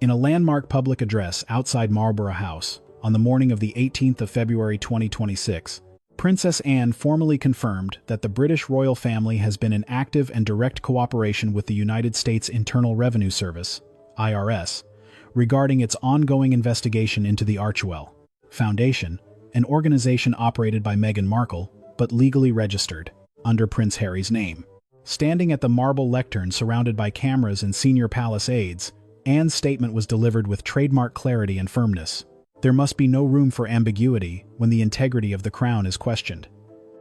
In a landmark public address outside Marlborough House, on the morning of the 18th of February 2026, Princess Anne formally confirmed that the British royal family has been in active and direct cooperation with the United States Internal Revenue Service, IRS, regarding its ongoing investigation into the Archewell Foundation, an organization operated by Meghan Markle, but legally registered under Prince Harry's name. Standing at the marble lectern surrounded by cameras and senior palace aides, Anne's statement was delivered with trademark clarity and firmness. There must be no room for ambiguity when the integrity of the crown is questioned.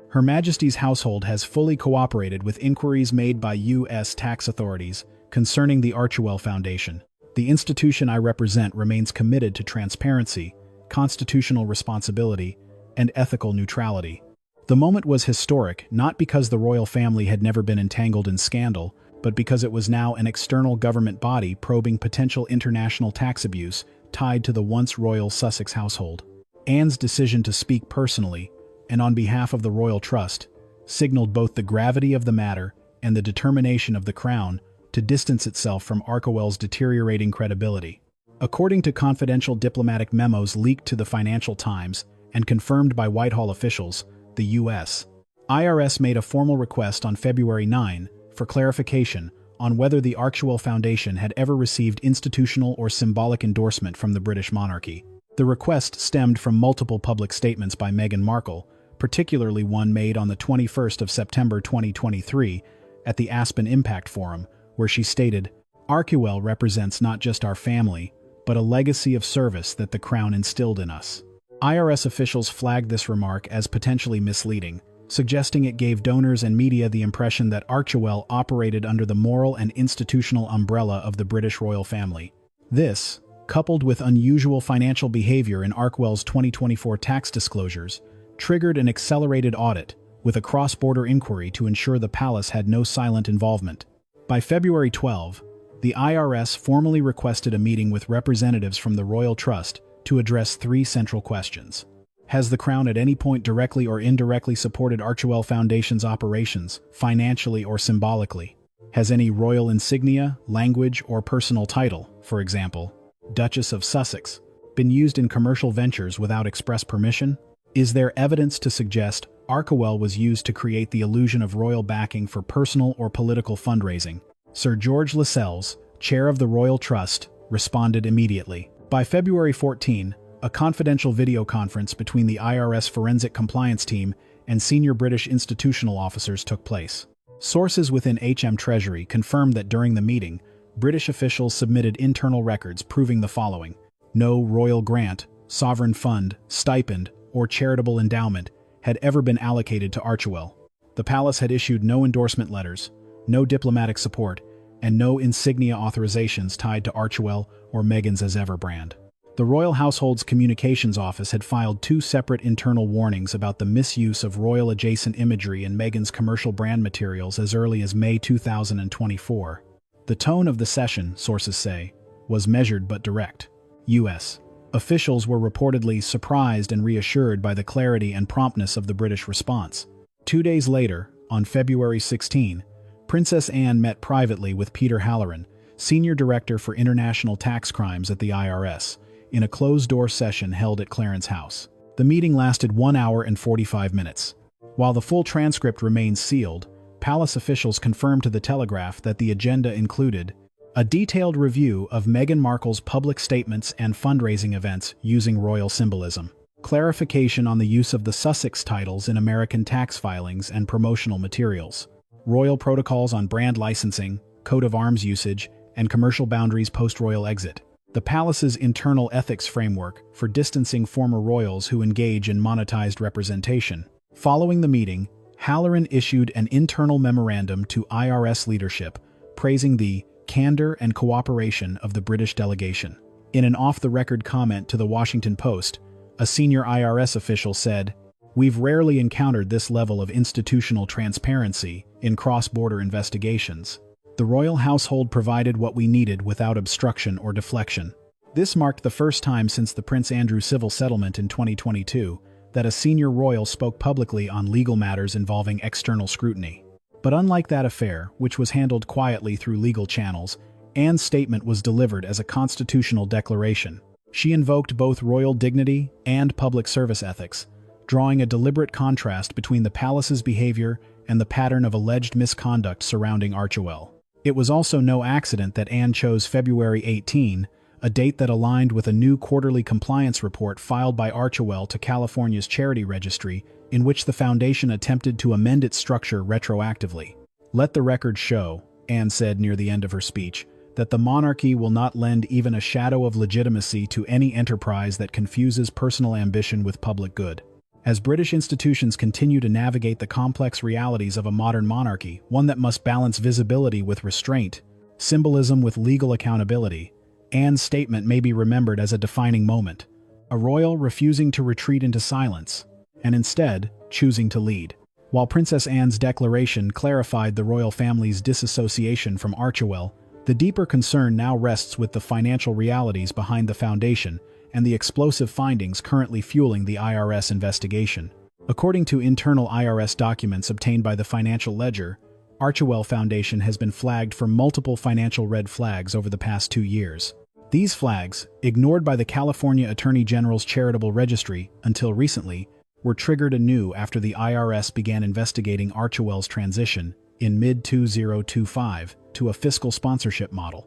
Her Majesty's household has fully cooperated with inquiries made by U.S. tax authorities concerning the Archewell Foundation. The institution I represent remains committed to transparency, constitutional responsibility, and ethical neutrality. The moment was historic not because the royal family had never been entangled in scandal, but because it was now an external government body probing potential international tax abuse tied to the once royal Sussex household. Anne's decision to speak personally, and on behalf of the royal trust, signaled both the gravity of the matter and the determination of the crown to distance itself from Archewell's deteriorating credibility. According to confidential diplomatic memos leaked to the Financial Times and confirmed by Whitehall officials, the U.S. IRS made a formal request on February 9 for clarification on whether the Archewell Foundation had ever received institutional or symbolic endorsement from the British monarchy. The request stemmed from multiple public statements by Meghan Markle, particularly one made on the 21st of September 2023 at the Aspen Impact Forum, where she stated, "Archewell represents not just our family, but a legacy of service that the Crown instilled in us." IRS officials flagged this remark as potentially misleading, suggesting it gave donors and media the impression that Archewell operated under the moral and institutional umbrella of the British royal family. This, coupled with unusual financial behavior in Archewell's 2024 tax disclosures, triggered an accelerated audit, with a cross-border inquiry to ensure the palace had no silent involvement. By February 12, the IRS formally requested a meeting with representatives from the Royal Trust to address three central questions. Has the Crown at any point directly or indirectly supported Archewell Foundation's operations, financially or symbolically? Has any royal insignia, language, or personal title, for example, Duchess of Sussex, been used in commercial ventures without express permission? Is there evidence to suggest Archewell was used to create the illusion of royal backing for personal or political fundraising? Sir George Lascelles, chair of the Royal Trust, responded immediately. By February 14, a confidential video conference between the IRS Forensic Compliance Team and senior British institutional officers took place. Sources within HM Treasury confirmed that during the meeting, British officials submitted internal records proving the following: no royal grant, sovereign fund, stipend, or charitable endowment had ever been allocated to Archewell. The palace had issued no endorsement letters, no diplomatic support, and no insignia authorizations tied to Archewell or Meghan's as ever brand. The royal household's communications office had filed two separate internal warnings about the misuse of royal-adjacent imagery in Meghan's commercial brand materials as early as May 2024. The tone of the session, sources say, was measured but direct. U.S. officials were reportedly surprised and reassured by the clarity and promptness of the British response. 2 days later, on February 16, Princess Anne met privately with Peter Halloran, Senior Director for International Tax Crimes at the IRS, in a closed-door session held at Clarence House. The meeting lasted 1 hour and 45 minutes. While the full transcript remains sealed, palace officials confirmed to The Telegraph that the agenda included a detailed review of Meghan Markle's public statements and fundraising events using royal symbolism, clarification on the use of the Sussex titles in American tax filings and promotional materials, royal protocols on brand licensing, coat of arms usage, and commercial boundaries post-royal exit, the palace's internal ethics framework for distancing former royals who engage in monetized representation. Following the meeting, Halloran issued an internal memorandum to IRS leadership praising the candor and cooperation of the British delegation. In an off-the-record comment to the Washington Post, a senior IRS official said, "We've rarely encountered this level of institutional transparency in cross-border investigations. The royal household provided what we needed without obstruction or deflection." This marked the first time since the Prince Andrew civil settlement in 2022 that a senior royal spoke publicly on legal matters involving external scrutiny. But unlike that affair, which was handled quietly through legal channels, Anne's statement was delivered as a constitutional declaration. She invoked both royal dignity and public service ethics, drawing a deliberate contrast between the palace's behavior and the pattern of alleged misconduct surrounding Archewell. It was also no accident that Anne chose February 18, a date that aligned with a new quarterly compliance report filed by Archewell to California's Charity Registry, in which the foundation attempted to amend its structure retroactively. "Let the record show," Anne said near the end of her speech, "that the monarchy will not lend even a shadow of legitimacy to any enterprise that confuses personal ambition with public good." As British institutions continue to navigate the complex realities of a modern monarchy, one that must balance visibility with restraint, symbolism with legal accountability, Anne's statement may be remembered as a defining moment, a royal refusing to retreat into silence, and instead choosing to lead. While Princess Anne's declaration clarified the royal family's disassociation from Archewell, the deeper concern now rests with the financial realities behind the foundation and the explosive findings currently fueling the IRS investigation. According to internal IRS documents obtained by the Financial Ledger, Archewell Foundation has been flagged for multiple financial red flags over the past 2 years. These flags, ignored by the California Attorney General's Charitable Registry until recently, were triggered anew after the IRS began investigating Archewell's transition in mid-2025 to a fiscal sponsorship model,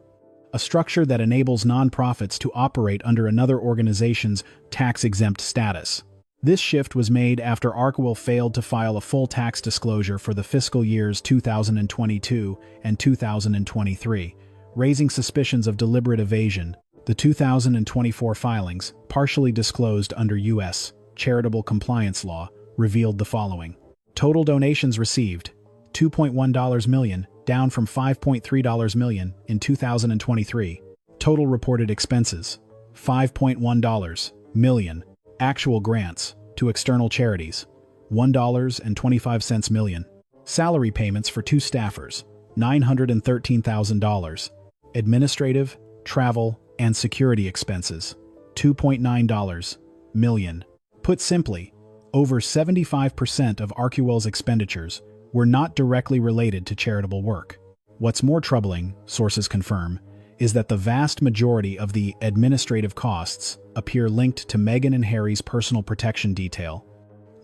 a structure that enables nonprofits to operate under another organization's tax-exempt status. This shift was made after Archewell failed to file a full tax disclosure for the fiscal years 2022 and 2023, raising suspicions of deliberate evasion. The 2024 filings, partially disclosed under U.S. charitable compliance law, revealed the following. Total donations received, $2.1 million, down from $5.3 million in 2023. Total reported expenses, $5.1 million. Actual grants to external charities, $1.25 million. Salary payments for 2 staffers, $913,000. Administrative, travel, and security expenses, $2.9 million. Put simply, over 75% of Archewell's expenditures were not directly related to charitable work. What's more troubling, sources confirm, is that the vast majority of the administrative costs appear linked to Meghan and Harry's personal protection detail,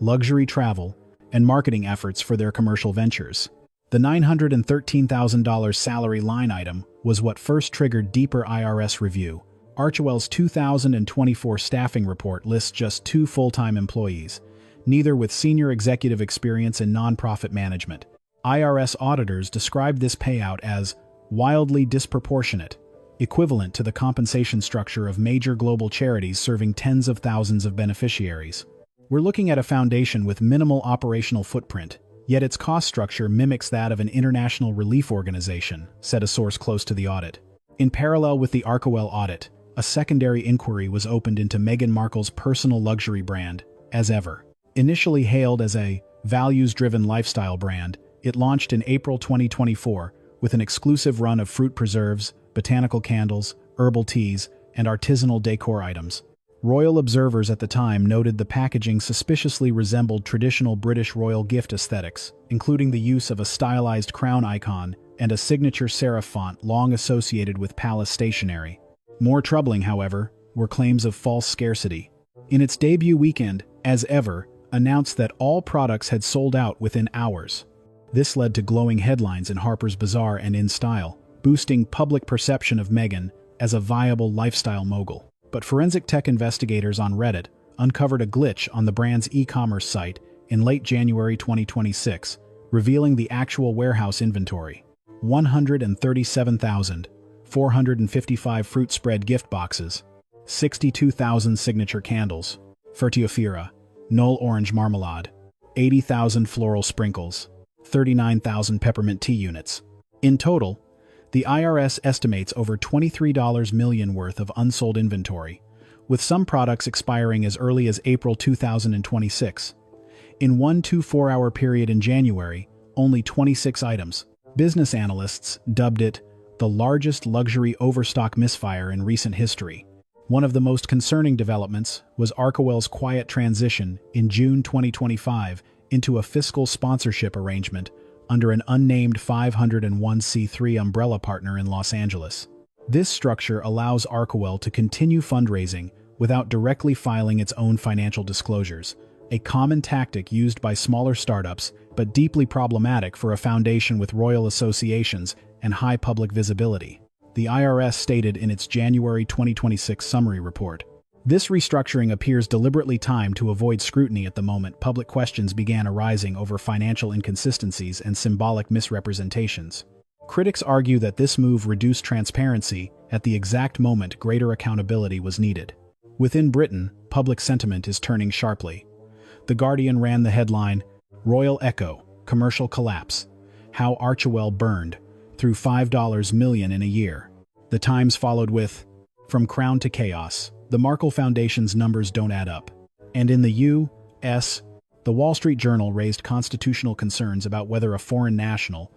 luxury travel, and marketing efforts for their commercial ventures. The $913,000 salary line item was what first triggered deeper IRS review. Archewell's 2024 staffing report lists just 2 full-time employees, neither with senior executive experience in nonprofit management. IRS auditors described this payout as wildly disproportionate, equivalent to the compensation structure of major global charities serving tens of thousands of beneficiaries. We're looking at a foundation with minimal operational footprint, yet its cost structure mimics that of an international relief organization, said a source close to the audit. In parallel with the Archewell audit, a secondary inquiry was opened into Meghan Markle's personal luxury brand, As Ever. Initially hailed as a values-driven lifestyle brand, it launched in April 2024 with an exclusive run of fruit preserves, botanical candles, herbal teas, and artisanal decor items. Royal observers at the time noted the packaging suspiciously resembled traditional British royal gift aesthetics, including the use of a stylized crown icon and a signature serif font long associated with palace stationery. More troubling, however, were claims of false scarcity. In its debut weekend, As Ever announced that all products had sold out within hours. This led to glowing headlines in Harper's Bazaar and In Style, boosting public perception of Meghan as a viable lifestyle mogul. But forensic tech investigators on Reddit uncovered a glitch on the brand's e-commerce site in late January 2026, revealing the actual warehouse inventory. 137,455 fruit spread gift boxes, 62,000 signature candles, Frutiofera, Knoll orange marmalade, 80,000 floral sprinkles, 39,000 peppermint tea units. In total, the IRS estimates over $23 million worth of unsold inventory, with some products expiring as early as April 2026. In one 24-hour period in January, only 26 items. Business analysts dubbed it the largest luxury overstock misfire in recent history. One of the most concerning developments was Archewell's quiet transition in June 2025 into a fiscal sponsorship arrangement under an unnamed 501c3 umbrella partner in Los Angeles. This structure allows Archewell to continue fundraising without directly filing its own financial disclosures, a common tactic used by smaller startups but deeply problematic for a foundation with royal associations and high public visibility, the IRS stated in its January 2026 summary report. This restructuring appears deliberately timed to avoid scrutiny at the moment public questions began arising over financial inconsistencies and symbolic misrepresentations. Critics argue that this move reduced transparency at the exact moment greater accountability was needed. Within Britain, public sentiment is turning sharply. The Guardian ran the headline, "Royal Echo, Commercial Collapse, How Archewell Burned Through $5 Million in a Year." The Times followed with, "From Crown to Chaos, the Markle Foundation's numbers don't add up." And in the U.S., the Wall Street Journal raised constitutional concerns about whether a foreign national,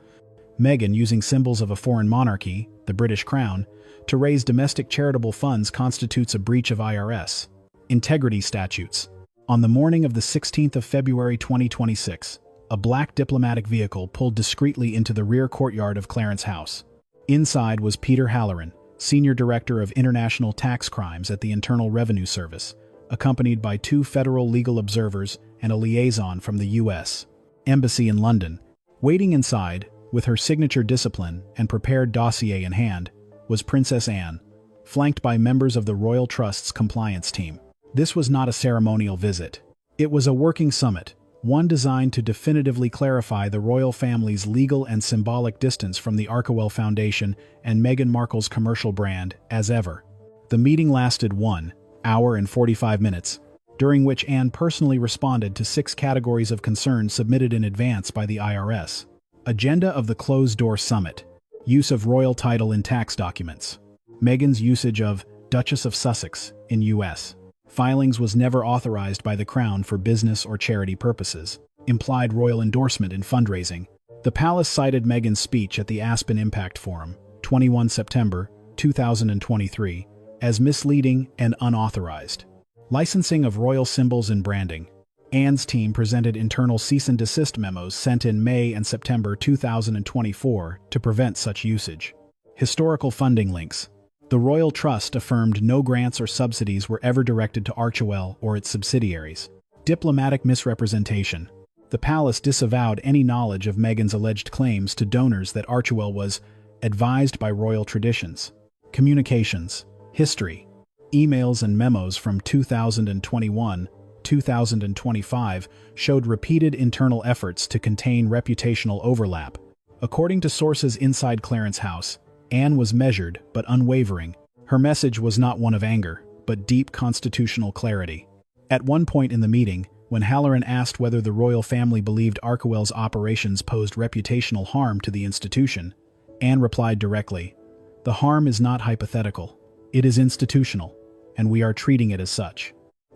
Meghan using symbols of a foreign monarchy, the British Crown, to raise domestic charitable funds constitutes a breach of IRS integrity statutes. On the morning of the 16th of February 2026, a black diplomatic vehicle pulled discreetly into the rear courtyard of Clarence House. Inside was Peter Halloran, Senior Director of International Tax Crimes at the Internal Revenue Service, accompanied by 2 federal legal observers and a liaison from the U.S. Embassy in London. Waiting inside, with her signature discipline and prepared dossier in hand, was Princess Anne, flanked by members of the Royal Trust's compliance team. This was not a ceremonial visit. It was a working summit, one designed to definitively clarify the royal family's legal and symbolic distance from the Archewell Foundation and Meghan Markle's commercial brand, as ever. The meeting lasted 1 hour and 45 minutes, during which Anne personally responded to 6 categories of concern submitted in advance by the IRS. Agenda of the closed-door summit: use of royal title in tax documents. Meghan's usage of Duchess of Sussex in U.S. filings was never authorized by the Crown for business or charity purposes. Implied royal endorsement in fundraising. The palace cited Meghan's speech at the Aspen Impact Forum, 21 September 2023, as misleading and unauthorized. Licensing of royal symbols and branding. Anne's team presented internal cease and desist memos sent in May and September 2024 to prevent such usage. Historical funding links. The Royal Trust affirmed no grants or subsidies were ever directed to Archewell or its subsidiaries. Diplomatic misrepresentation. The palace disavowed any knowledge of Meghan's alleged claims to donors that Archewell was advised by royal traditions. Communications. History. Emails and memos from 2021-2025 showed repeated internal efforts to contain reputational overlap. According to sources inside Clarence House, Anne was measured but unwavering. Her message was not one of anger, but deep constitutional clarity. At one point in the meeting, when Halloran asked whether the royal family believed Archewell's operations posed reputational harm to the institution, Anne replied directly, "The harm is not hypothetical. It is institutional, and we are treating it as such."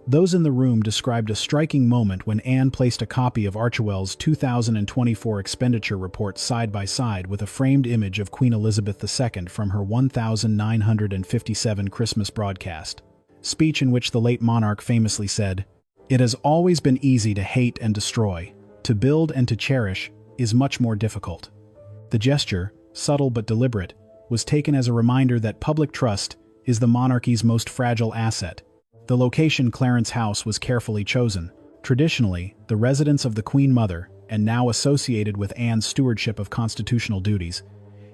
Those in the room described a striking moment when Anne placed a copy of Archewell's 2024 expenditure report side by side with a framed image of Queen Elizabeth II from her 1957 Christmas broadcast speech, in which the late monarch famously said, "It has always been easy to hate and destroy. To build and to cherish is much more difficult." The gesture, subtle but deliberate, was taken as a reminder that public trust is the monarchy's most fragile asset. The location, Clarence House, was carefully chosen. Traditionally, the residence of the Queen Mother, and now associated with Anne's stewardship of constitutional duties,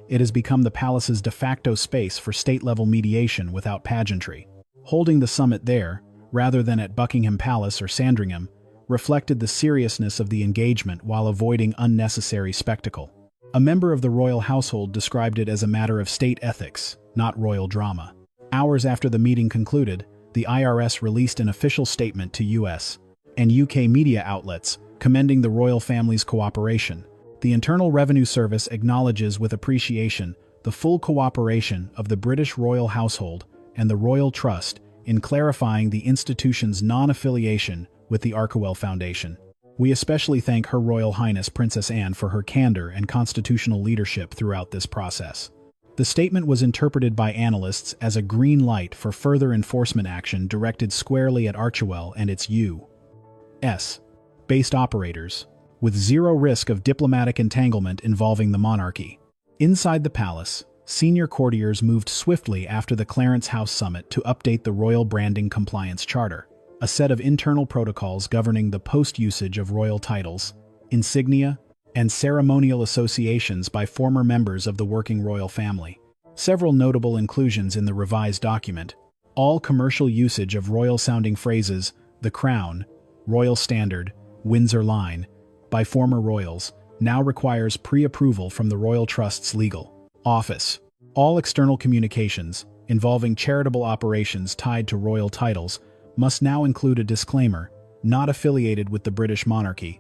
it has become the palace's de facto space for state-level mediation without pageantry. Holding the summit there, rather than at Buckingham Palace or Sandringham, reflected the seriousness of the engagement while avoiding unnecessary spectacle. A member of the royal household described it as a matter of state ethics, not royal drama. Hours after the meeting concluded, the IRS released an official statement to U.S. and UK media outlets commending the royal family's cooperation. The Internal Revenue Service acknowledges with appreciation the full cooperation of the British royal household and the Royal Trust in clarifying the institution's non-affiliation with the Archewell Foundation. We especially thank Her Royal Highness Princess Anne for her candor and constitutional leadership throughout this process. The statement was interpreted by analysts as a green light for further enforcement action directed squarely at Archewell and its U.S. based operators, with zero risk of diplomatic entanglement involving the monarchy. Inside the palace, Senior courtiers moved swiftly after the Clarence House Summit to update the Royal Branding Compliance Charter, a set of internal protocols governing the post-usage of royal titles, insignia, and ceremonial associations by former members of the working royal family. Several notable inclusions in the revised document: all commercial usage of royal-sounding phrases, the Crown, Royal Standard, Windsor Line, by former royals, now requires pre-approval from the Royal Trust's legal office. All external communications involving charitable operations tied to royal titles must now include a disclaimer, not affiliated with the British monarchy.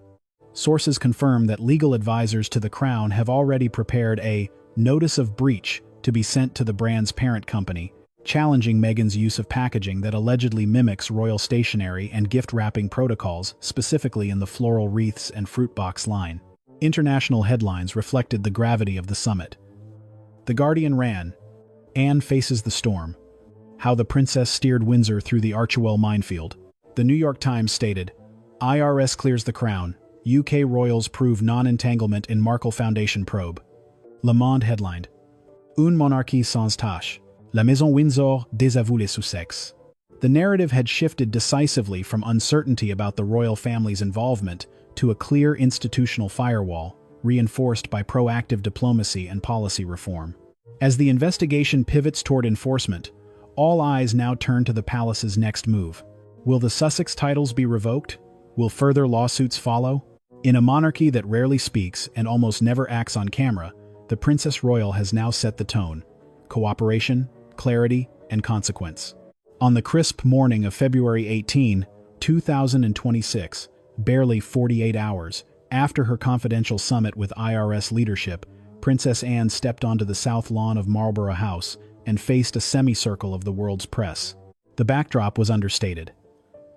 Sources confirm that legal advisors to the Crown have already prepared a notice of breach to be sent to the brand's parent company, challenging Meghan's use of packaging that allegedly mimics royal stationery and gift wrapping protocols, specifically in the floral wreaths and fruit box line. International headlines reflected the gravity of the summit. The Guardian ran, "Anne faces the storm. How the Princess steered Windsor through the Archewell minefield." The New York Times stated, "IRS clears the Crown. UK royals prove non-entanglement in Markle Foundation probe." Le Monde headlined, "Une monarchie sans tache. La Maison Windsor désavoue les Sussex." The narrative had shifted decisively from uncertainty about the royal family's involvement to a clear institutional firewall, reinforced by proactive diplomacy and policy reform. As the investigation pivots toward enforcement, all eyes now turn to the palace's next move. Will the Sussex titles be revoked? Will further lawsuits follow? In a monarchy that rarely speaks and almost never acts on camera, the Princess Royal has now set the tone: cooperation, clarity, and consequence. On the crisp morning of February 18, 2026, barely 48 hours after her confidential summit with IRS leadership, Princess Anne stepped onto the south lawn of Marlborough House and faced a semicircle of the world's press. The backdrop was understated.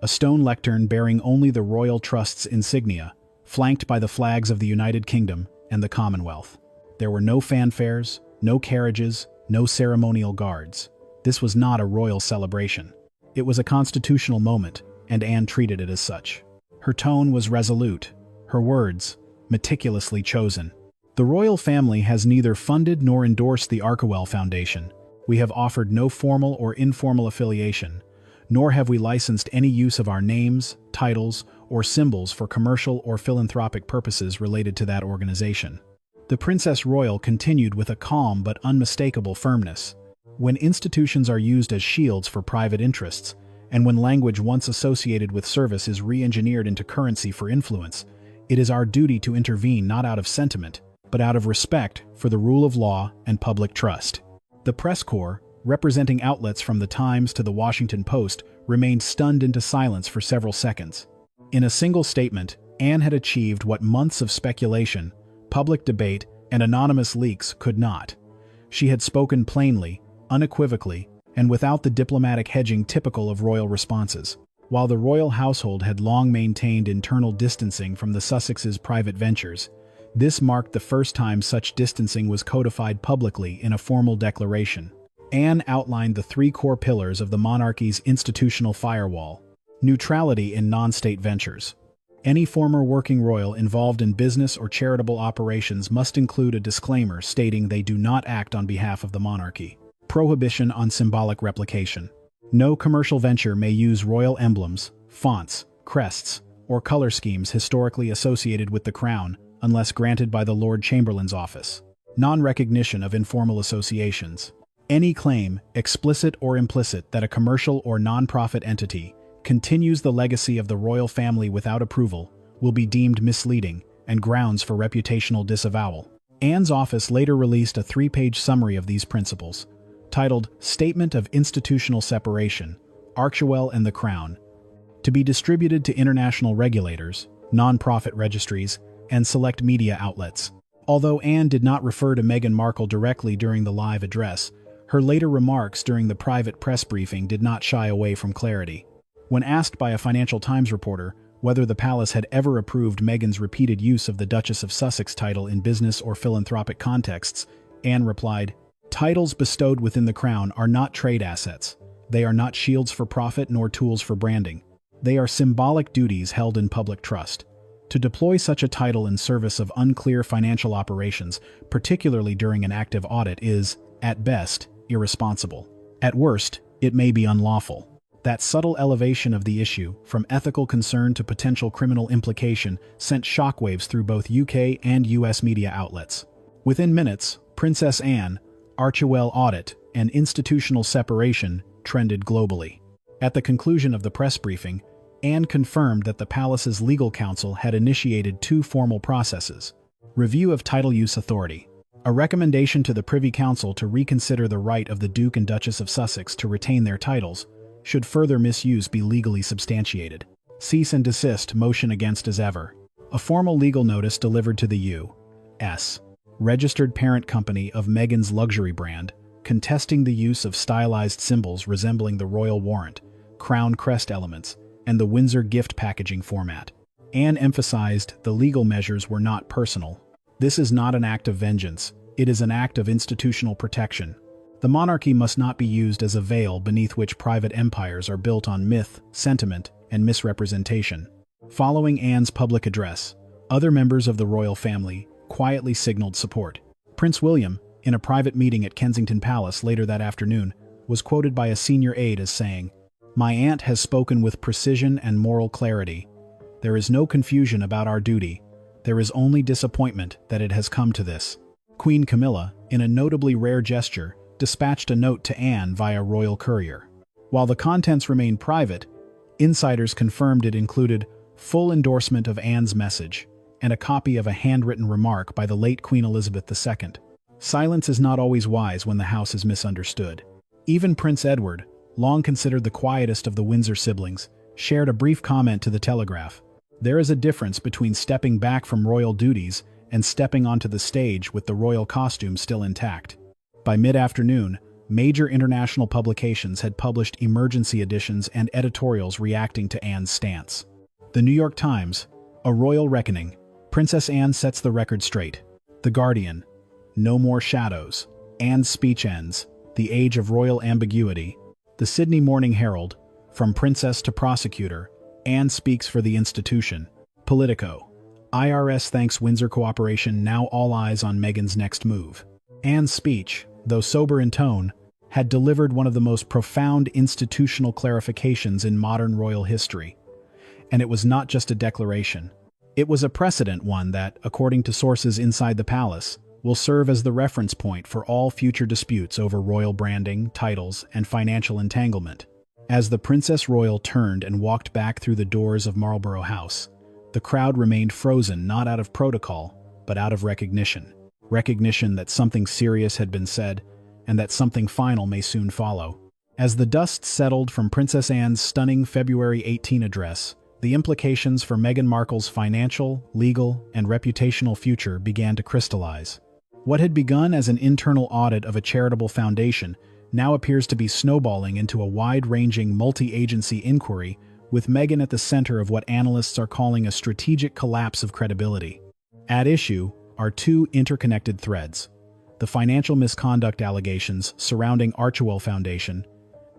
A stone lectern bearing only the Royal Trust's insignia, flanked by the flags of the United Kingdom and the Commonwealth. There were no fanfares, no carriages, no ceremonial guards. This was not a royal celebration. It was a constitutional moment, and Anne treated it as such. Her tone was resolute, her words meticulously chosen. "The royal family has neither funded nor endorsed the Archewell Foundation. We have offered no formal or informal affiliation, nor have we licensed any use of our names, titles, or symbols for commercial or philanthropic purposes related to that organization." The Princess Royal continued with a calm but unmistakable firmness. When institutions are used as shields for private interests, and when language once associated with service is re-engineered into currency for influence, it is our duty to intervene not out of sentiment, but out of respect for the rule of law and public trust. The press corps, representing outlets from the Times to the Washington Post, remained stunned into silence for several seconds. In a single statement, Anne had achieved what months of speculation, public debate, and anonymous leaks could not. She had spoken plainly, unequivocally, and without the diplomatic hedging typical of royal responses. While the royal household had long maintained internal distancing from the Sussexes' private ventures, this marked the first time such distancing was codified publicly in a formal declaration. Anne outlined the three core pillars of the monarchy's institutional firewall: neutrality in non-state ventures. Any former working royal involved in business or charitable operations must include a disclaimer stating they do not act on behalf of the monarchy. Prohibition on symbolic replication. No commercial venture may use royal emblems, fonts, crests, or color schemes historically associated with the crown unless granted by the Lord Chamberlain's office. Non-recognition of informal associations. Any claim, explicit or implicit, that a commercial or non-profit entity continues the legacy of the royal family without approval will be deemed misleading and grounds for reputational disavowal. Anne's office later released a 3-page summary of these principles, titled Statement of Institutional Separation, Archewell and the Crown, to be distributed to international regulators, non-profit registries, and select media outlets. Although Anne did not refer to Meghan Markle directly during the live address, her later remarks during the private press briefing did not shy away from clarity. When asked by a Financial Times reporter whether the palace had ever approved Meghan's repeated use of the Duchess of Sussex title in business or philanthropic contexts, Anne replied, "Titles bestowed within the crown are not trade assets. They are not shields for profit nor tools for branding. They are symbolic duties held in public trust. To deploy such a title in service of unclear financial operations, particularly during an active audit, is, At best, irresponsible. At worst, it may be unlawful. That subtle elevation of the issue, from ethical concern to potential criminal implication, sent shockwaves through both UK and US media outlets. Within minutes, Princess Anne, Archewell audit, and institutional separation trended globally. At the conclusion of the press briefing, Anne confirmed that the palace's legal counsel had initiated two formal processes: review of title use authority, a recommendation to the Privy Council to reconsider the right of the Duke and Duchess of Sussex to retain their titles, should further misuse be legally substantiated. Cease and desist motion against as ever. A formal legal notice delivered to the U.S. registered parent company of Meghan's luxury brand, contesting the use of stylized symbols resembling the royal warrant, crown crest elements, and the Windsor gift packaging format. Anne emphasized the legal measures were not personal. This is not an act of vengeance, it is an act of institutional protection. The monarchy must not be used as a veil beneath which private empires are built on myth, sentiment, and misrepresentation. Following Anne's public address, other members of the royal family quietly signaled support. Prince William, in a private meeting at Kensington Palace later that afternoon, was quoted by a senior aide as saying, "My aunt has spoken with precision and moral clarity. There is no confusion about our duty. There is only disappointment that it has come to this." Queen Camilla, in a notably rare gesture, dispatched a note to Anne via royal courier. While the contents remained private, insiders confirmed it included full endorsement of Anne's message and a copy of a handwritten remark by the late Queen Elizabeth II. Silence is not always wise when the house is misunderstood. Even Prince Edward, long considered the quietest of the Windsor siblings, shared a brief comment to the Telegraph. There is a difference between stepping back from royal duties and stepping onto the stage with the royal costume still intact. By mid-afternoon, major international publications had published emergency editions and editorials reacting to Anne's stance. The New York Times, "A Royal Reckoning. Princess Anne sets the record straight." The Guardian, "No more shadows. Anne's speech ends. The age of royal ambiguity." The Sydney Morning Herald, "From princess to prosecutor. Anne speaks for the institution." Politico, "IRS thanks Windsor cooperation, now all eyes on Meghan's next move." Anne's speech, though sober in tone, had delivered one of the most profound institutional clarifications in modern royal history. And it was not just a declaration. It was a precedent one that, according to sources inside the palace, will serve as the reference point for all future disputes over royal branding, titles, and financial entanglement. As the Princess Royal turned and walked back through the doors of Marlborough House, the crowd remained frozen not out of protocol, but out of recognition. Recognition that something serious had been said, and that something final may soon follow. As the dust settled from Princess Anne's stunning February 18 address, the implications for Meghan Markle's financial, legal, and reputational future began to crystallize. What had begun as an internal audit of a charitable foundation now appears to be snowballing into a wide-ranging multi-agency inquiry, with Meghan at the center of what analysts are calling a strategic collapse of credibility. At issue are two interconnected threads: the financial misconduct allegations surrounding Archewell Foundation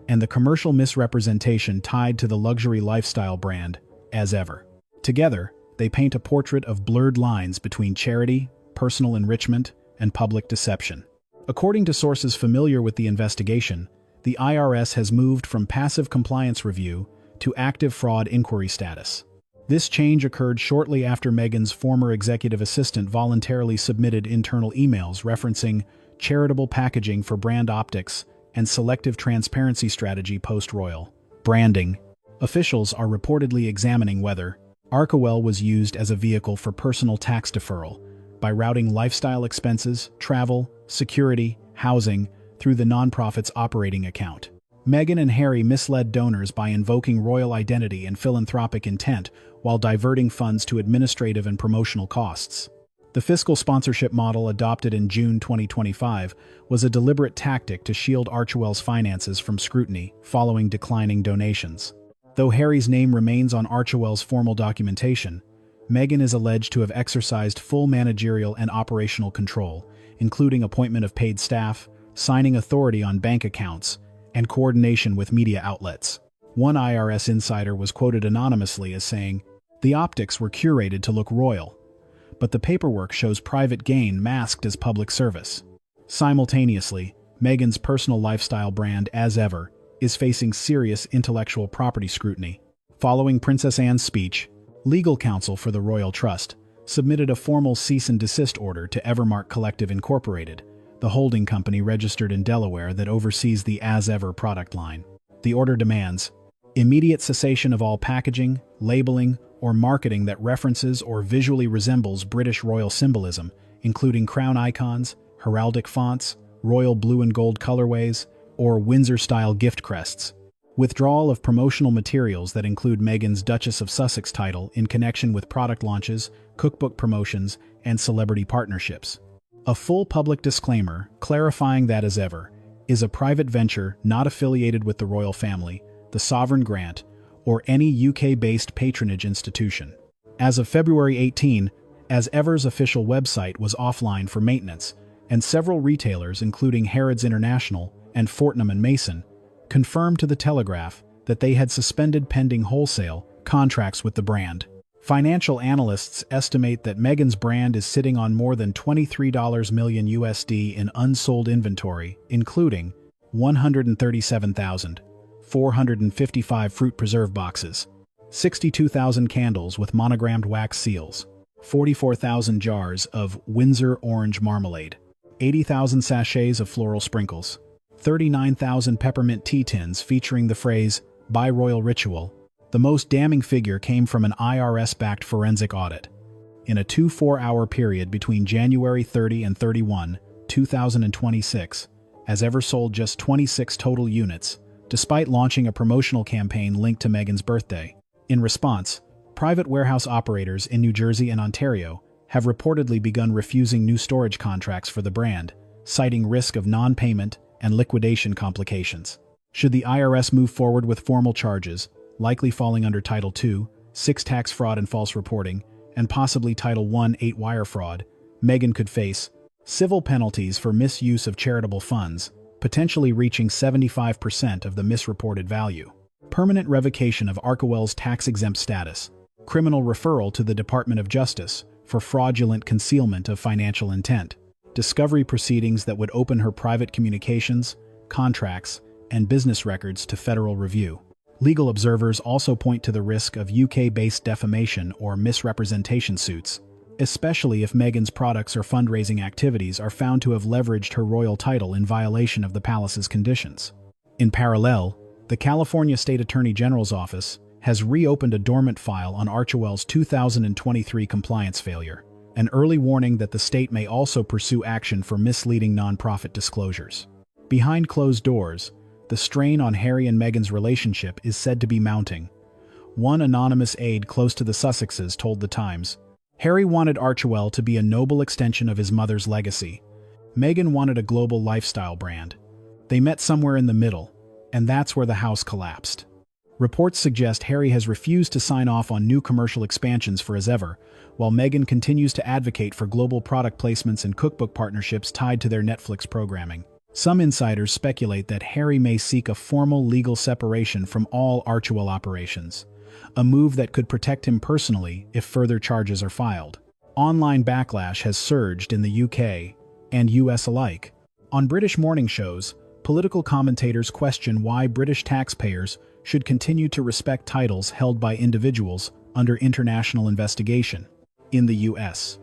and the commercial misrepresentation tied to the luxury lifestyle brand, As Ever. Together, they paint a portrait of blurred lines between charity, personal enrichment, and public deception. According to sources familiar with the investigation, the IRS has moved from passive compliance review to active fraud inquiry status. This change occurred shortly after Meghan's former executive assistant voluntarily submitted internal emails referencing charitable packaging for brand optics and selective transparency strategy post-royal branding. Officials are reportedly examining whether Archewell was used as a vehicle for personal tax deferral by routing lifestyle expenses, travel, security, housing through the nonprofit's operating account. Meghan and Harry misled donors by invoking royal identity and philanthropic intent while diverting funds to administrative and promotional costs. The fiscal sponsorship model adopted in June 2025 was a deliberate tactic to shield Archewell's finances from scrutiny following declining donations. Though Harry's name remains on Archewell's formal documentation, Meghan is alleged to have exercised full managerial and operational control, including appointment of paid staff, signing authority on bank accounts, and coordination with media outlets. One IRS insider was quoted anonymously as saying, "The optics were curated to look royal, but the paperwork shows private gain masked as public service." Simultaneously, Meghan's personal lifestyle brand, as ever, is facing serious intellectual property scrutiny. Following Princess Anne's speech, legal counsel for the Royal Trust submitted a formal cease and desist order to Evermark Collective Incorporated, the holding company registered in Delaware that oversees the As Ever product line. The order demands immediate cessation of all packaging, labeling, or marketing that references or visually resembles British royal symbolism, including crown icons, heraldic fonts, royal blue and gold colorways, or Windsor-style gift crests. Withdrawal of promotional materials that include Meghan's Duchess of Sussex title in connection with product launches, cookbook promotions, and celebrity partnerships. A full public disclaimer clarifying that As Ever is a private venture not affiliated with the royal family, the sovereign grant, or any UK-based patronage institution. As of February 18, As Ever's official website was offline for maintenance, and several retailers, including Harrods International and Fortnum & Mason, confirmed to The Telegraph that they had suspended pending wholesale contracts with the brand. Financial analysts estimate that Meghan's brand is sitting on more than $23 million USD in unsold inventory, including 137,455 fruit preserve boxes, 62,000 candles with monogrammed wax seals, 44,000 jars of Windsor orange marmalade, 80,000 sachets of floral sprinkles, 39,000 peppermint tea tins featuring the phrase, "By Royal Ritual." The most damning figure came from an IRS-backed forensic audit. In a 24-hour period between January 30 and 31, 2026, As Ever sold just 26 total units, despite launching a promotional campaign linked to Meghan's birthday. In response, private warehouse operators in New Jersey and Ontario have reportedly begun refusing new storage contracts for the brand, citing risk of non-payment and liquidation complications. Should the IRS move forward with formal charges, likely falling under Title II, 6 tax fraud and false reporting, and possibly Title I, 8 wire fraud, Meghan could face civil penalties for misuse of charitable funds, potentially reaching 75% of the misreported value, permanent revocation of Archewell's tax-exempt status, criminal referral to the Department of Justice for fraudulent concealment of financial intent, discovery proceedings that would open her private communications, contracts, and business records to federal review. Legal observers also point to the risk of UK-based defamation or misrepresentation suits, especially if Meghan's products or fundraising activities are found to have leveraged her royal title in violation of the palace's conditions. In parallel, the California State Attorney General's office has reopened a dormant file on Archewell's 2023 compliance failure, an early warning that the state may also pursue action for misleading nonprofit disclosures. Behind closed doors, the strain on Harry and Meghan's relationship is said to be mounting. One anonymous aide close to the Sussexes told The Times, "Harry wanted Archewell to be a noble extension of his mother's legacy. Meghan wanted a global lifestyle brand. They met somewhere in the middle, and that's where the house collapsed." Reports suggest Harry has refused to sign off on new commercial expansions for As Ever, while Meghan continues to advocate for global product placements and cookbook partnerships tied to their Netflix programming. Some insiders speculate that Harry may seek a formal legal separation from all Archewell operations, a move that could protect him personally if further charges are filed. Online backlash has surged in the UK and US alike. On British morning shows, political commentators question why British taxpayers should continue to respect titles held by individuals under international investigation. In the US,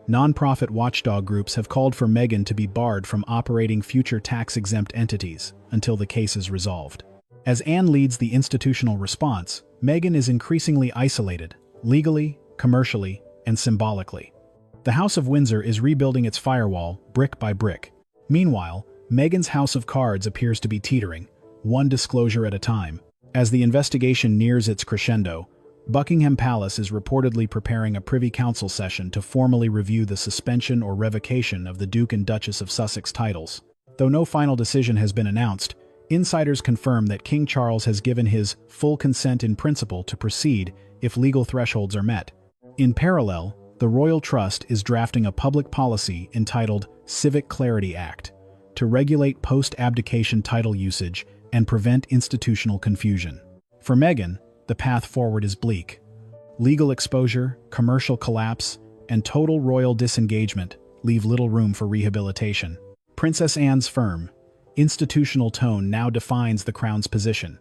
nonprofit watchdog groups have called for Meghan to be barred from operating future tax-exempt entities until the case is resolved. As Anne leads the institutional response, Meghan is increasingly isolated, legally, commercially, and symbolically. The House of Windsor is rebuilding its firewall brick by brick. Meanwhile, Meghan's House of Cards appears to be teetering, one disclosure at a time. As the investigation nears its crescendo, Buckingham Palace is reportedly preparing a Privy Council session to formally review the suspension or revocation of the Duke and Duchess of Sussex titles. Though no final decision has been announced, insiders confirm that King Charles has given his full consent in principle to proceed if legal thresholds are met. In parallel, the Royal Trust is drafting a public policy entitled Civic Clarity Act to regulate post-abdication title usage and prevent institutional confusion. For Meghan, the path forward is bleak. Legal exposure, commercial collapse, and total royal disengagement leave little room for rehabilitation. Princess Anne's firm, institutional tone now defines the Crown's position: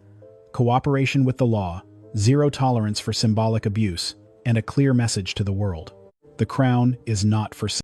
cooperation with the law, zero tolerance for symbolic abuse, and a clear message to the world. The Crown is not for sale.